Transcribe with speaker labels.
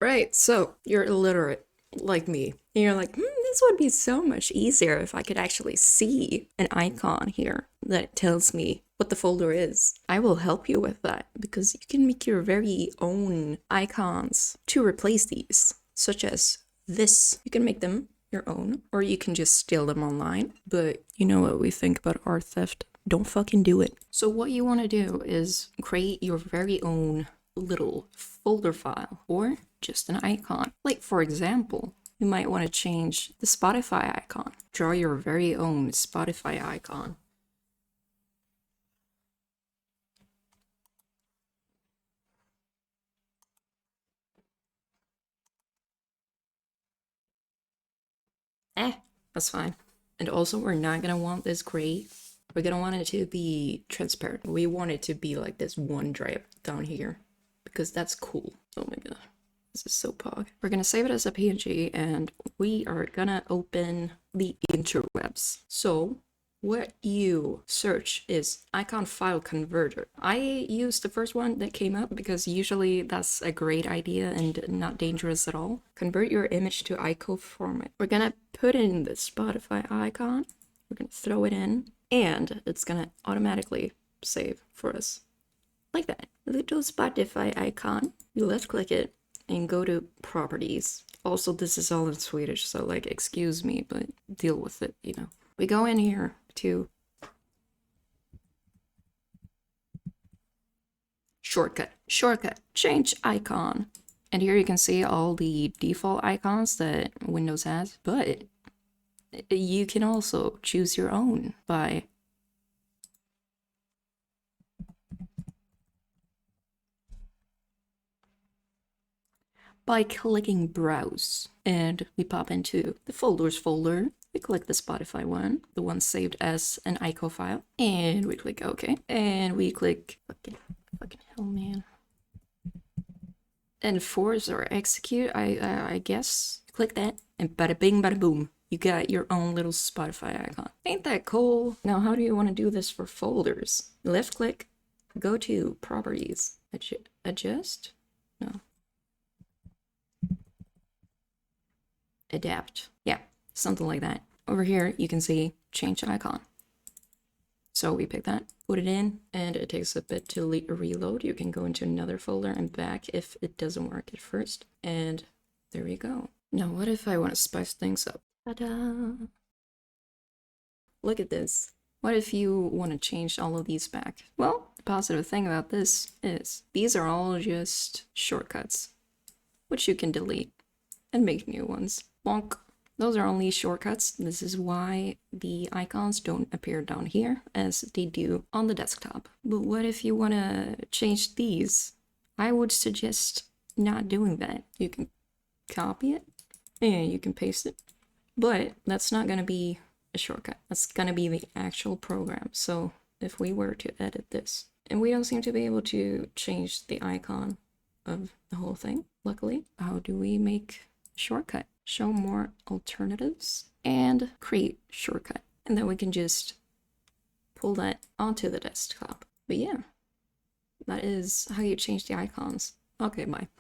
Speaker 1: Right, so you're illiterate, like me. And you're like, this would be so much easier if I could actually see an icon here that tells me what the folder is. I will help you with that because you can make your very own icons to replace these, such as this. You can make them your own, or you can just steal them online. But you know what we think about art theft. Don't fucking do it. So what you want to do is create your very own little folder file or just an icon. Like for example, you might want to change the Spotify icon. Draw your very own Spotify icon. That's fine. And also we're not gonna want this gray. We're gonna want it to be transparent. We want it to be like this one stripe down here because that's cool. Oh my god. This is so pog. We're gonna save it as a PNG and we are gonna open the interwebs. So what you search is icon file converter. I used the first one that came up because usually that's a great idea and not dangerous at all. Convert your image to icon format. We're gonna put in the Spotify icon. We're gonna throw it in and it's gonna automatically save for us. Like that. Little Spotify icon. You left click it and go to properties. Also, this is all in Swedish, so like, excuse me, but deal with it, you know. We go in here to shortcut, change icon. And here you can see all the default icons that Windows has, but you can also choose your own by clicking browse, and we pop into the folders folder. We click the Spotify one, the one saved as an icon file, and we click OK, and we click fucking hell, man, enforce or execute. I guess click that, and bada bing, bada boom. You got your own little Spotify icon. Ain't that cool? Now, how do you want to do this for folders? Left click, go to properties, adjust? No. Adapt. Yeah, something like that. Over here, you can see change icon. So we pick that, put it in, and it takes a bit to reload. You can go into another folder and back if it doesn't work at first. And there we go. Now, what if I want to spice things up? Ta-da! Look at this. What if you want to change all of these back? Well, the positive thing about this is these are all just shortcuts, which you can delete and make new ones. Bonk. Those are only shortcuts. This is why the icons don't appear down here as they do on the desktop. But what if you want to change these? I would suggest not doing that. You can copy it and you can paste it, but that's not going to be a shortcut. That's going to be the actual program. So if we were to edit this, and we don't seem to be able to change the icon of the whole thing, luckily, how do we make a shortcut? Show more alternatives and create shortcut. And then we can just pull that onto the desktop. But yeah, that is how you change the icons. Okay, bye.